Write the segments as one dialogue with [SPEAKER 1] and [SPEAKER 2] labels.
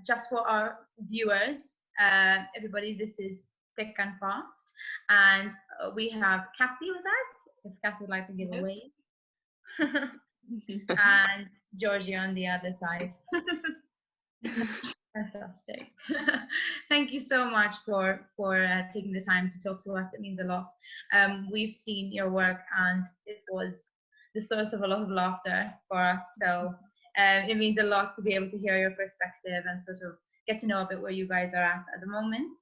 [SPEAKER 1] Just for our viewers, everybody, this is Thick and Fast, and we have Cassie with us, if Cassie would like to give away. And Georgie on the other side. Fantastic. Thank you so much for taking the time to talk to us. It means a lot. We've seen your work and it was the source of a lot of laughter for us. So it means a lot to be able to hear your perspective and sort of get to know a bit where you guys are at the moment.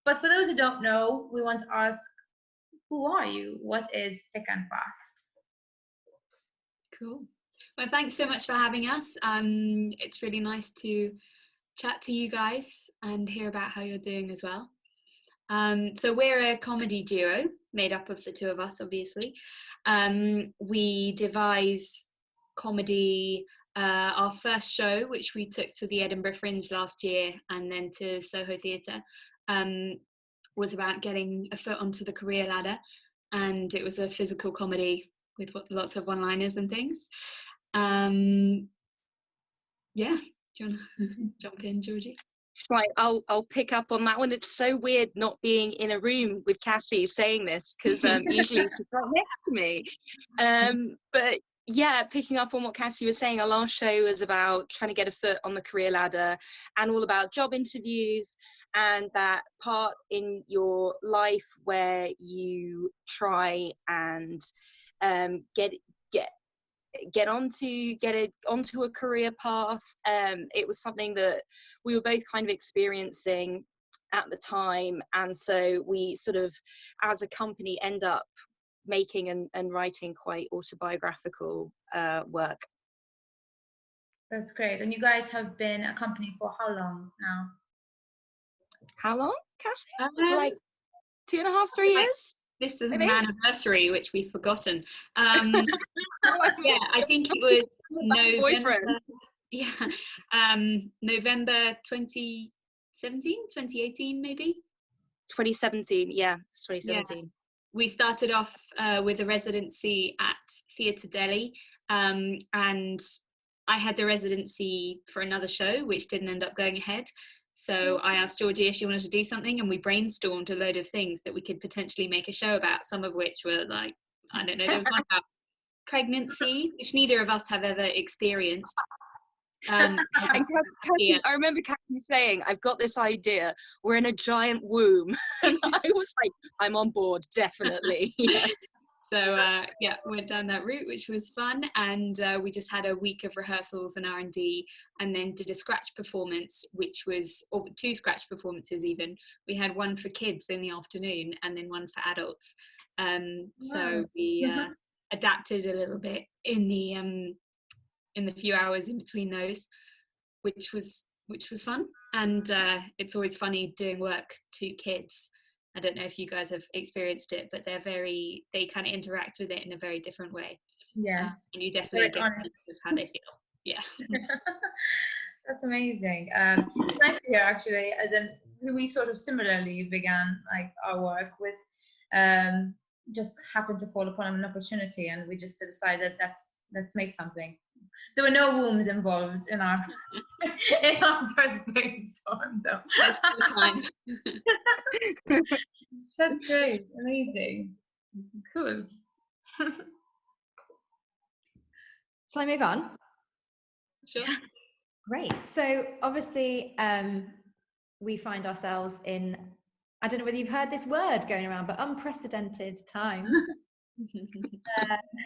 [SPEAKER 1] But for those who don't know, we want to ask, who are you? What is Thick and Fast?
[SPEAKER 2] Cool. Well, thanks so much for having us. It's really nice to chat to you guys and hear about how you're doing as well. So we're a comedy duo made up of the two of us, obviously. We devise comedy. Our first show, which we took to the Edinburgh Fringe last year and then to Soho Theatre, was about getting a foot onto the career ladder, and it was a physical comedy with lots of one-liners and things. Yeah, do you want to jump in, Georgie?
[SPEAKER 3] Right, I'll pick up on that one. It's so weird not being in a room with Cassie saying this, because usually she's right next to me. But yeah, picking up on what Cassie was saying, our last show was about trying to get a foot on the career ladder and all about job interviews and that part in your life where you try and get onto a career path. It was something that we were both kind of experiencing at the time, and so we sort of, as a company, end up making and writing quite autobiographical work.
[SPEAKER 1] That's great. And you guys have been a company for how long now?
[SPEAKER 3] How long, Cassie? Like 2.5, 3 years?
[SPEAKER 2] This is an anniversary, which we've forgotten. Yeah, I think it was November. Yeah, November 2017, 2018, maybe.
[SPEAKER 3] 2017, yeah, it's 2017. Yeah.
[SPEAKER 2] We started off with a residency at Theatre Delhi, and I had the residency for another show, which didn't end up going ahead. So I asked Georgie if she wanted to do something, and we brainstormed a load of things that we could potentially make a show about, some of which were like, I don't know, there was one about pregnancy, which neither of us have ever experienced.
[SPEAKER 3] And Cassie, I remember Cassie saying, I've got this idea, we're in a giant womb. And I was like, I'm on board, definitely. Yeah.
[SPEAKER 2] So yeah, went down that route, which was fun, and we just had a week of rehearsals and R&D, and then did a scratch performance, which was, or 2 scratch performances even. We had one for kids in the afternoon and then one for adults. So we adapted a little bit in the few hours in between those, which was fun. And it's always funny doing work to kids. I don't know if you guys have experienced it, but they kind of interact with it in a very different way.
[SPEAKER 1] Yes.
[SPEAKER 2] And you definitely get a sense of how they feel. Yeah.
[SPEAKER 1] That's amazing. It's nice to hear, actually, as in we sort of similarly began like our work with just happened to fall upon an opportunity, and we just decided let's make something. There were no wombs involved in our first brainstorm, though.
[SPEAKER 2] That's the time.
[SPEAKER 1] That's great, amazing, cool.
[SPEAKER 4] Shall I move on?
[SPEAKER 2] Sure.
[SPEAKER 4] Great. So obviously, we find ourselves in, I don't know whether you've heard this word going around, but unprecedented times.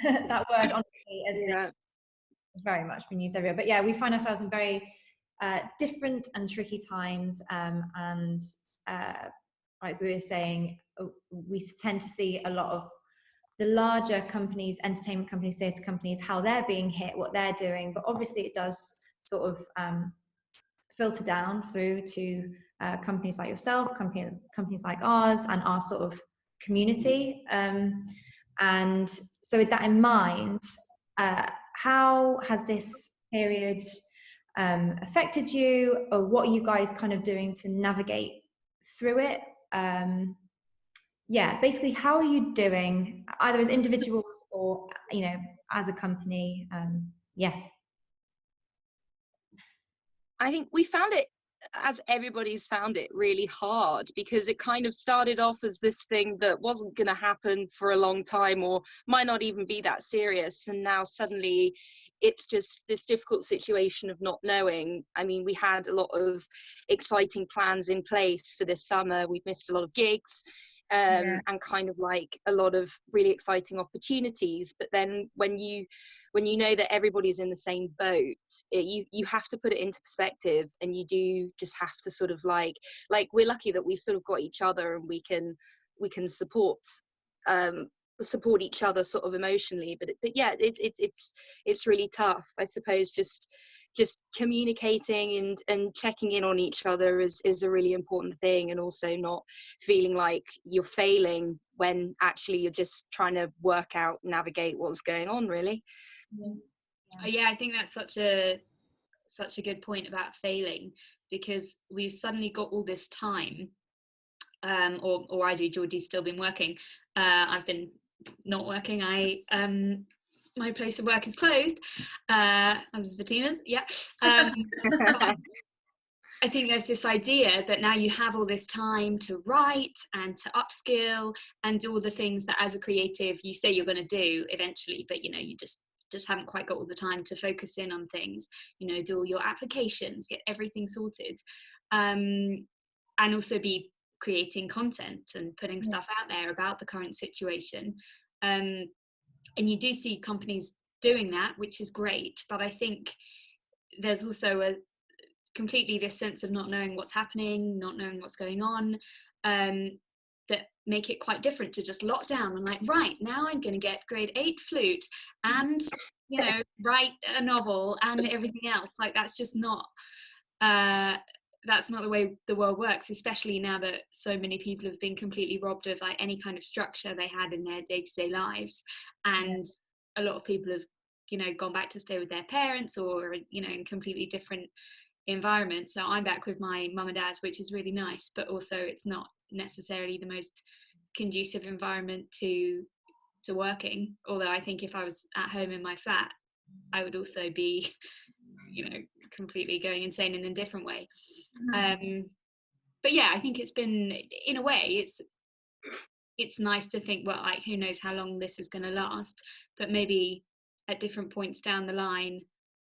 [SPEAKER 4] That word, honestly, has very much been used everywhere. But yeah, we find ourselves in very different and tricky times, and like we were saying, we tend to see a lot of the larger companies, entertainment companies, theatre companies, how they're being hit, what they're doing, but obviously it does sort of filter down through to companies like yourself, companies like ours, and our sort of community. And so with that in mind, how has this period affected you, or what are you guys kind of doing to navigate through it? Yeah, basically, how are you doing, either as individuals or, you know, as a company? Yeah.
[SPEAKER 3] I think we found it, as everybody's found it, really hard, because it kind of started off as this thing that wasn't going to happen for a long time, or might not even be that serious, and now suddenly it's just this difficult situation of not knowing. I mean, we had a lot of exciting plans in place for this summer. We've missed a lot of gigs, and kind of like a lot of really exciting opportunities, but then when you know that everybody's in the same boat, you have to put it into perspective, and you do just have to sort of like we're lucky that we've sort of got each other, and we can support each other sort of emotionally, but yeah, it's really tough, I suppose. Just communicating and checking in on each other is a really important thing, and also not feeling like you're failing when actually you're just trying to navigate what's going on, really.
[SPEAKER 2] Yeah, I think that's such a good point about failing, because we've suddenly got all this time, or I do. Georgie's still been working. I've been not working. My place of work is closed, as Bettina's. I think there's this idea that now you have all this time to write and to upskill and do all the things that as a creative you say you're going to do eventually, but you just haven't quite got all the time to focus in on things, do all your applications, get everything sorted, and also be creating content and putting stuff out there about the current situation. And you do see companies doing that, which is great, but I think there's also completely this sense of not knowing what's happening, not knowing what's going on, that make it quite different to just lock down and like, right, now I'm going to get grade 8 flute and, write a novel and everything else. Like, that's just not, that's not the way the world works, especially now that so many people have been completely robbed of like any kind of structure they had in their day-to-day lives. And a lot of people have, gone back to stay with their parents, or, in completely different environment. So I'm back with my mum and dad, which is really nice, but also it's not necessarily the most conducive environment to working. Although I think if I was at home in my flat, I would also be completely going insane in a different way. But yeah, I think it's been, in a way, it's nice to think, well, like, who knows how long this is going to last, but maybe at different points down the line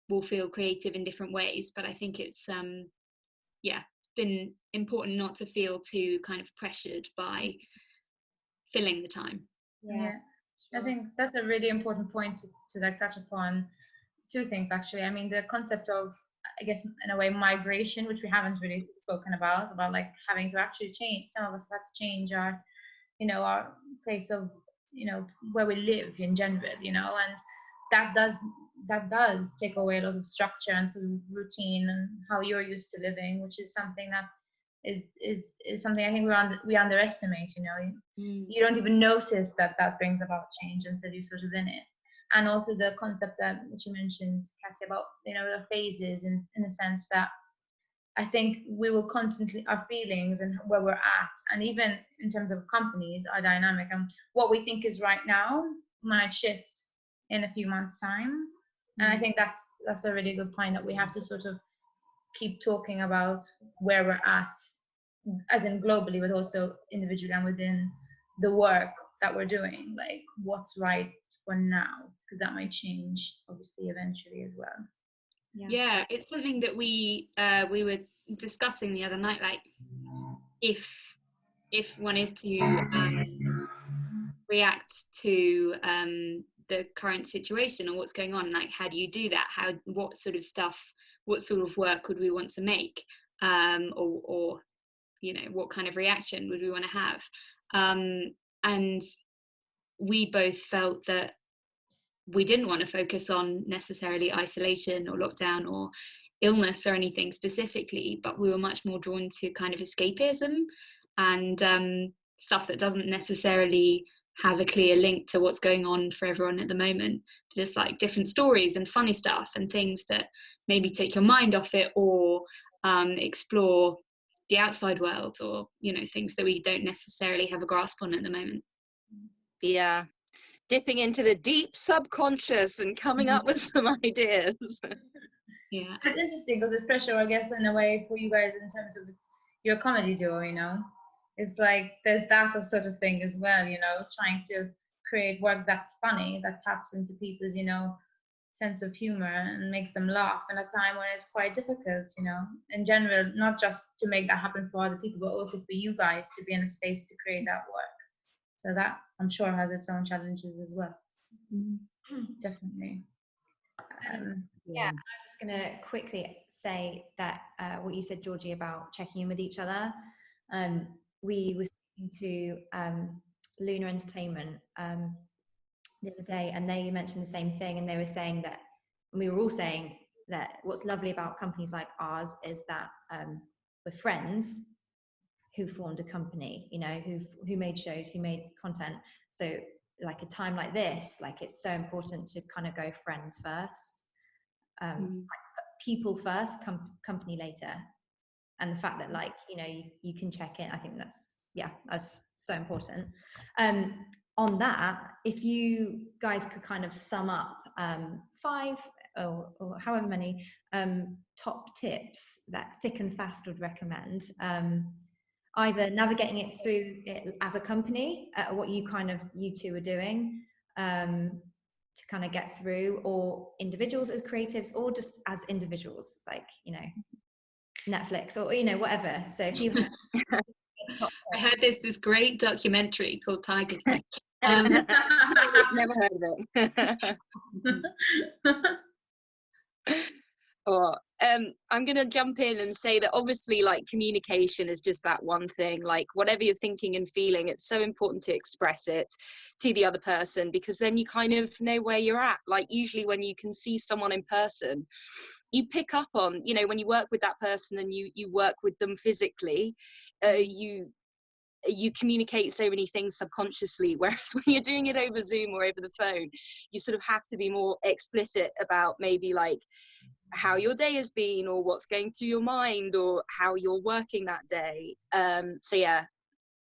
[SPEAKER 2] we'll feel creative in different ways. But I think it's been important not to feel too kind of pressured by filling the time.
[SPEAKER 1] I think that's a really important point to like touch upon. Two things, actually. I mean, the concept of, I guess, in a way, migration, which we haven't really spoken about like having to actually change. Some of us have had to change our our place of where we live in general, and that does take away a lot of structure and sort of routine and how you're used to living, which is something that is something I think we underestimate. You don't even notice that brings about change until you're sort of in it. And also the concept that which you mentioned, Cassie, about the phases, in a sense that I think we will constantly, our feelings and where we're at, and even in terms of companies, are dynamic, and what we think is right now might shift in a few months' time. And I think that's a really good point, that we have to sort of keep talking about where we're at, as in globally, but also individually and within the work that we're doing, like what's right for now, because that might change obviously eventually as well.
[SPEAKER 2] Yeah, it's something that we were discussing the other night, like if one is to react to the current situation or what's going on, like how do you do that? What sort of work would we want to make, or what kind of reaction would we want to have? And we both felt that we didn't want to focus on necessarily isolation or lockdown or illness or anything specifically, but we were much more drawn to kind of escapism and stuff that doesn't necessarily have a clear link to what's going on for everyone at the moment, just like different stories and funny stuff and things that maybe take your mind off it, or explore the outside world, or things that we don't necessarily have a grasp on at the moment.
[SPEAKER 3] Yeah, dipping into the deep subconscious and coming up with some ideas.
[SPEAKER 2] Yeah.
[SPEAKER 1] It's interesting because it's pressure, I guess, in a way for you guys in terms of your comedy duo, you know. It's like there's that sort of thing as well, you know, trying to create work that's funny, that taps into people's, you know, sense of humor and makes them laugh in a time when it's quite difficult, you know, in general, not just to make that happen for other people, but also for you guys to be in a space to create that work. So that, I'm sure, has its own challenges as well. Definitely.
[SPEAKER 4] Yeah, I was just going to quickly say that what you said, Georgie, about checking in with each other. We were speaking to Lunar Entertainment the other day, and they mentioned the same thing, and they were saying that, and we were all saying that what's lovely about companies like ours is that we're friends who formed a company, you know, who made shows, who made content. So like a time like this, like it's so important to kind of go friends first. People first, company later. And the fact that, like, you know, you can check in, I think that's so important. On that, if you guys could kind of sum up 5 or however many top tips that Thick and Fast would recommend, either navigating it through it as a company, what you two are doing, to kind of get through, or individuals as creatives, or just as individuals, like, you know, Netflix or, you know, whatever. So if you
[SPEAKER 2] I heard there's this great documentary called Tiger King.
[SPEAKER 3] Never heard of it. Or I'm gonna jump in and say that obviously, like, communication is just that one thing. Like, whatever you're thinking and feeling, it's so important to express it to the other person, because then you kind of know where you're at. Like, usually when you can see someone in person, you pick up on, you know, when you work with that person and you work with them physically, you communicate so many things subconsciously, whereas when you're doing it over Zoom or over the phone, you sort of have to be more explicit about maybe like how your day has been, or what's going through your mind, or how you're working that day. So yeah,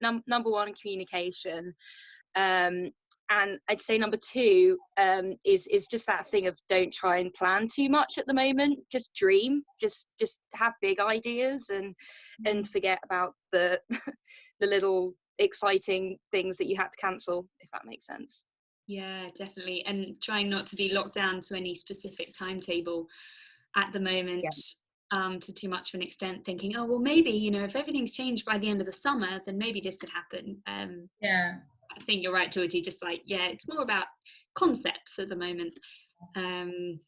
[SPEAKER 3] number one, communication. And I'd say number 2 is just that thing of don't try and plan too much at the moment. Just dream, just have big ideas, and forget about the the little exciting things that you had to cancel, if that makes sense.
[SPEAKER 2] Yeah, definitely. And trying not to be locked down to any specific timetable at the moment. Yeah. To too much of an extent, thinking, oh well, maybe, you know, if everything's changed by the end of the summer, then maybe this could happen.
[SPEAKER 1] Yeah,
[SPEAKER 2] I think you're right, Georgie. Just like, yeah, it's more about concepts at the moment, and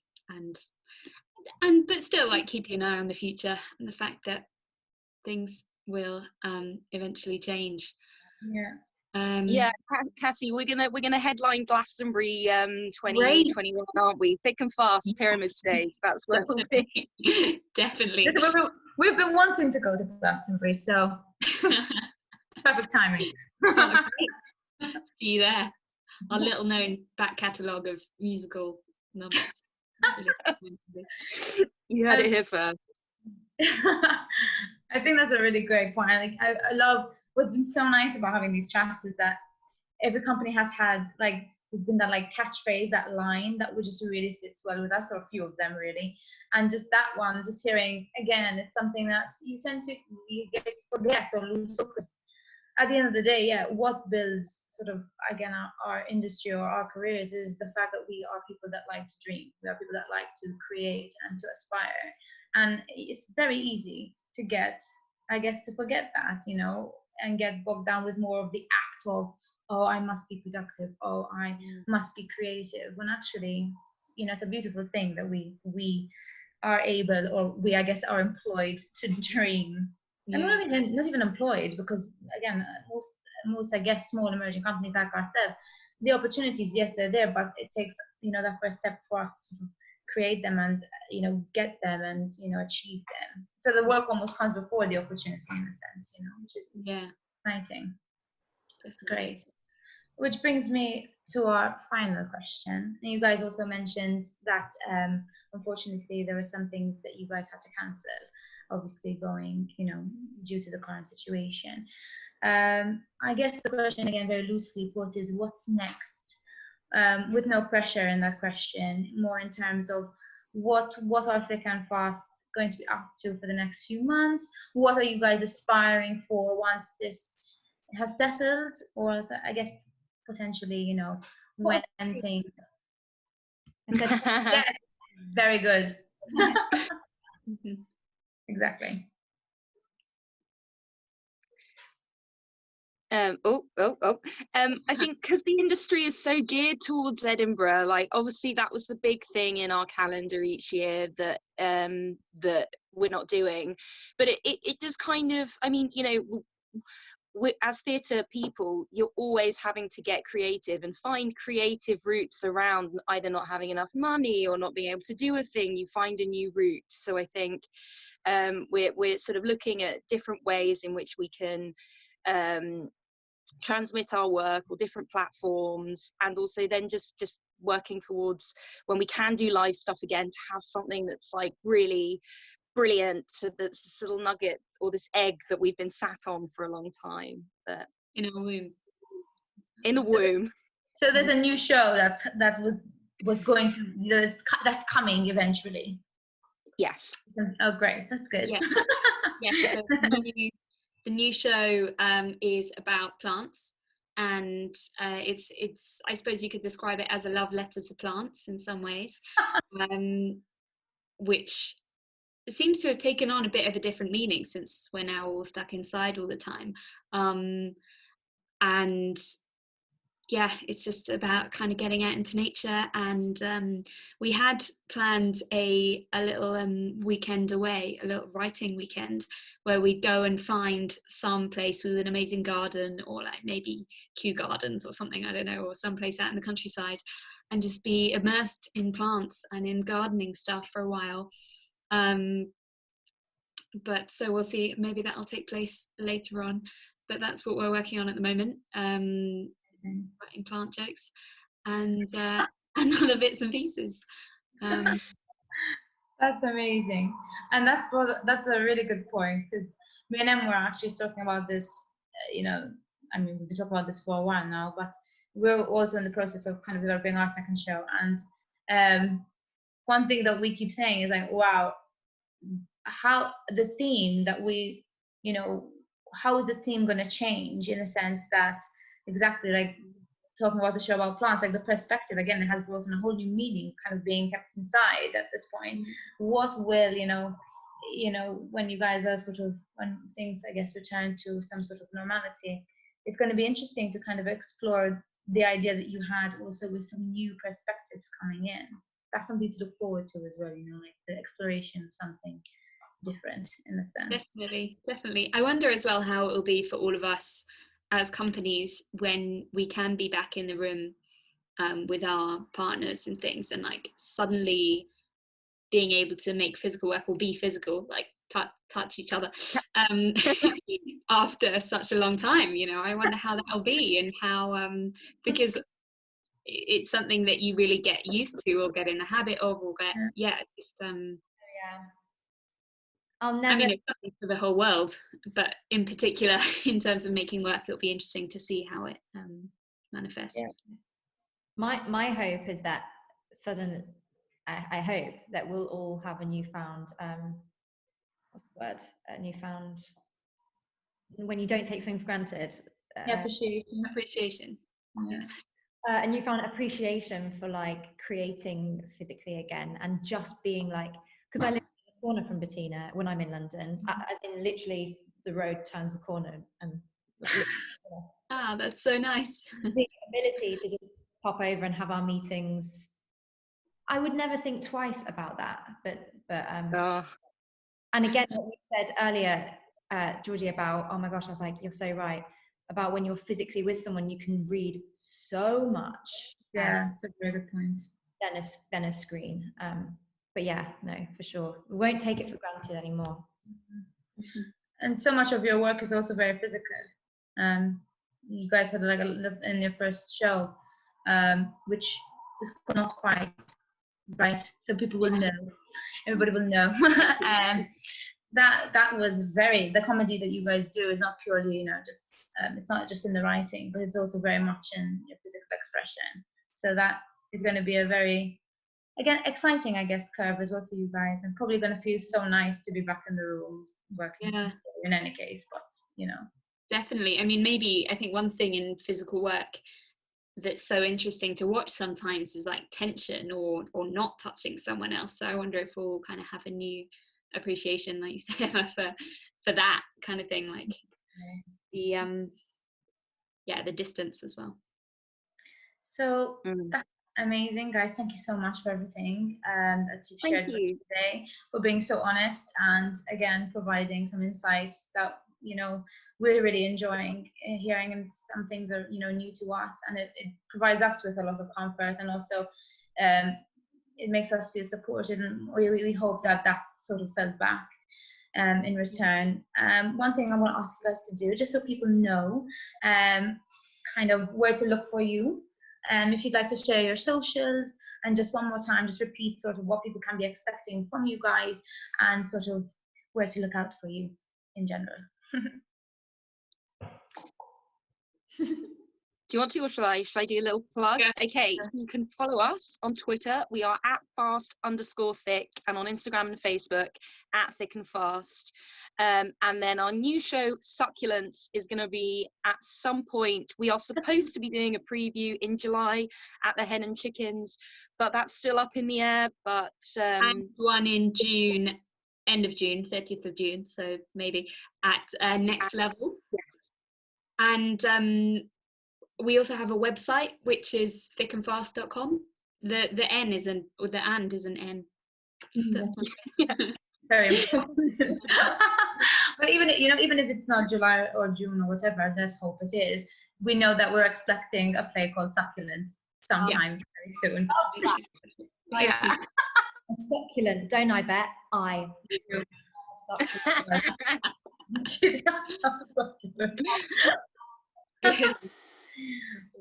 [SPEAKER 2] but still, like, keeping an eye on the future and the fact that things will eventually change.
[SPEAKER 1] Yeah.
[SPEAKER 3] Cassie, we're gonna headline Glastonbury 2021, aren't we? Thick and Fast, Pyramid Stage. That's where we'll be.
[SPEAKER 2] Definitely.
[SPEAKER 1] We've been wanting to go to Glastonbury, so perfect timing.
[SPEAKER 2] See you there. Our little known back catalogue of musical numbers.
[SPEAKER 3] You heard it here first.
[SPEAKER 1] I think that's a really great point. Like, I love what's been so nice about having these chats is that every company has had, like, there's been that like catchphrase, that line that would just really sits well with us, or a few of them really. And just that one, just hearing again, it's something that you tend to forget or lose focus. At the end of the day, yeah, what builds sort of, again, our industry or our careers is the fact that we are people that like to dream. We are people that like to create and to aspire. And it's very easy to get, I guess, to forget that, you know, and get bogged down with more of the act of, oh, I must be productive, oh, I must be creative, when actually, you know, it's a beautiful thing that we are able, or we, I guess, are employed to dream. Yeah. And not even employed, because again, most I guess small emerging companies like ourselves, the opportunities, yes, they're there, but it takes, you know, that first step for us to create them and, you know, get them and, you know, achieve them. So the work almost comes before the opportunity, in a sense, you know, which is exciting. That's great. Which brings me to our final question. And you guys also mentioned that unfortunately there were some things that you guys had to cancel, obviously going, you know, due to the current situation. I guess the question, again, very loosely put, is what's next? With no pressure in that question, more in terms of what are Thick and Fast going to be up to for the next few months? What are you guys aspiring for once this has settled, or I guess potentially, you know, when things. I said, yes, very good. Exactly.
[SPEAKER 3] I think because the industry is so geared towards Edinburgh, like obviously that was the big thing in our calendar each year that that we're not doing, but it does kind of, I mean, you know, as theatre people, you're always having to get creative and find creative routes around either not having enough money or not being able to do a thing. You find a new route. So I think we're sort of looking at different ways in which we can transmit our work, or different platforms, and also then just working towards when we can do live stuff again, to have something that's like really brilliant, so that's this little nugget or this egg that we've been sat on for a long time, but
[SPEAKER 2] in a womb.
[SPEAKER 3] In the womb.
[SPEAKER 1] So there's a new show that was going to that's coming eventually.
[SPEAKER 3] Yes.
[SPEAKER 1] Oh, great! That's good.
[SPEAKER 2] Yes. Yeah. So the new show is about plants, and it's I suppose you could describe it as a love letter to plants in some ways, which seems to have taken on a bit of a different meaning since we're now all stuck inside all the time, and yeah, it's just about kind of getting out into nature. And we had planned a little weekend away, a little writing weekend, where we'd go and find some place with an amazing garden, or like maybe Kew Gardens or something, I don't know, or someplace out in the countryside, and just be immersed in plants and in gardening stuff for a while. But so we'll see, maybe that'll take place later on, but that's what we're working on at the moment, writing plant jokes and other bits and pieces.
[SPEAKER 1] That's amazing, and that's a really good point, because me and Em were actually talking about this. You know, I mean, we've been talking about this for a while now, but we're also in the process of kind of developing our second show. And one thing that we keep saying is like, wow, how the theme that we, you know, how is the theme going to change, in a sense that exactly like talking about the show about plants, like the perspective again, it has brought in a whole new meaning, kind of being kept inside at this point. What will, you know, when you guys are sort of, when things, I guess, return to some sort of normality, it's going to be interesting to kind of explore the idea that you had also with some new perspectives coming in. That's something to look forward to as well, you know, like the exploration of something different in a sense.
[SPEAKER 2] Definitely. I wonder as well how it will be for all of us as companies when we can be back in the room with our partners and things, and like suddenly being able to make physical work or be physical, like touch each other after such a long time. You know, I wonder how that'll be, and how because it's something that you really get used to or get in the habit of, or get
[SPEAKER 4] I'll never.
[SPEAKER 2] I mean, it's something for the whole world, but in particular, in terms of making work, it'll be interesting to see how it manifests.
[SPEAKER 4] Yeah. My hope is that I hope that we'll all have a newfound what's the word? A newfound, when you don't take something for granted.
[SPEAKER 2] Appreciation.
[SPEAKER 4] Yeah. A newfound appreciation for like creating physically again, and just being like, because I live in the corner from Bettina when I'm in London, as in literally the road turns a corner, and
[SPEAKER 2] that's so nice.
[SPEAKER 4] The ability to just pop over and have our meetings, I would never think twice about that, but and again, what you said earlier, Georgie, about, oh my gosh, I was like, you're so right, about when you're physically with someone, you can read so much.
[SPEAKER 1] Yeah, it's a very good point.
[SPEAKER 4] Than a screen. But yeah, no, for sure. We won't take it for granted anymore.
[SPEAKER 1] And so much of your work is also very physical. You guys had like in your first show, which is not quite right, so people will know. Everybody will know. That was the comedy that you guys do is not purely, you know, just it's not just in the writing, but it's also very much in your physical expression. So that is going to be a very again, exciting, I guess, curve as well for you guys, and probably going to feel so nice to be back in the room working.
[SPEAKER 2] Yeah.
[SPEAKER 1] In any case, but
[SPEAKER 2] definitely. I mean, maybe I think one thing in physical work that's so interesting to watch sometimes is like tension or not touching someone else. So I wonder if we'll kind of have a new appreciation, like you said, Emma, for that kind of thing, like the the distance as well.
[SPEAKER 1] So that's amazing, guys. Thank you so much for everything that you've shared with us today, for being so honest, and again providing some insights that we're really enjoying hearing, and some things are new to us, and it provides us with a lot of comfort, and also it makes us feel supported, and we hope that that's sort of felt back in return. One thing I want to ask you guys to do, just so people know kind of where to look for you, if you'd like to share your socials, and just one more time just repeat sort of what people can be expecting from you guys, and sort of where to look out for you in general.
[SPEAKER 3] Do you want to, or shall I do a little plug?
[SPEAKER 2] Yeah.
[SPEAKER 3] Okay, so you can follow us on Twitter. We are at @fast_thick, and on Instagram and Facebook @thickandfast. And then our new show, Succulents, is going to be at some point. We are supposed to be doing a preview in July at the Hen and Chickens, but that's still up in the air. But
[SPEAKER 2] and one in June, end of June, 30th of June. So maybe at Next Level.
[SPEAKER 3] Yes.
[SPEAKER 2] And we also have a website, which is thickandfast.com. The N isn't, or the and is an N.
[SPEAKER 1] Very important. But even if it's not July or June or whatever, let's hope it is. We know that we're expecting a play called Succulents sometime very soon.
[SPEAKER 2] Yeah.
[SPEAKER 4] A succulent, don't I bet? I.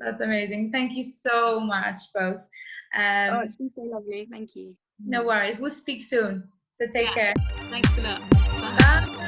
[SPEAKER 1] That's amazing. Thank you so much, both.
[SPEAKER 3] It's been so lovely. Thank you.
[SPEAKER 1] No worries. We'll speak soon. So take care.
[SPEAKER 2] Thanks a lot. Bye.
[SPEAKER 1] Bye.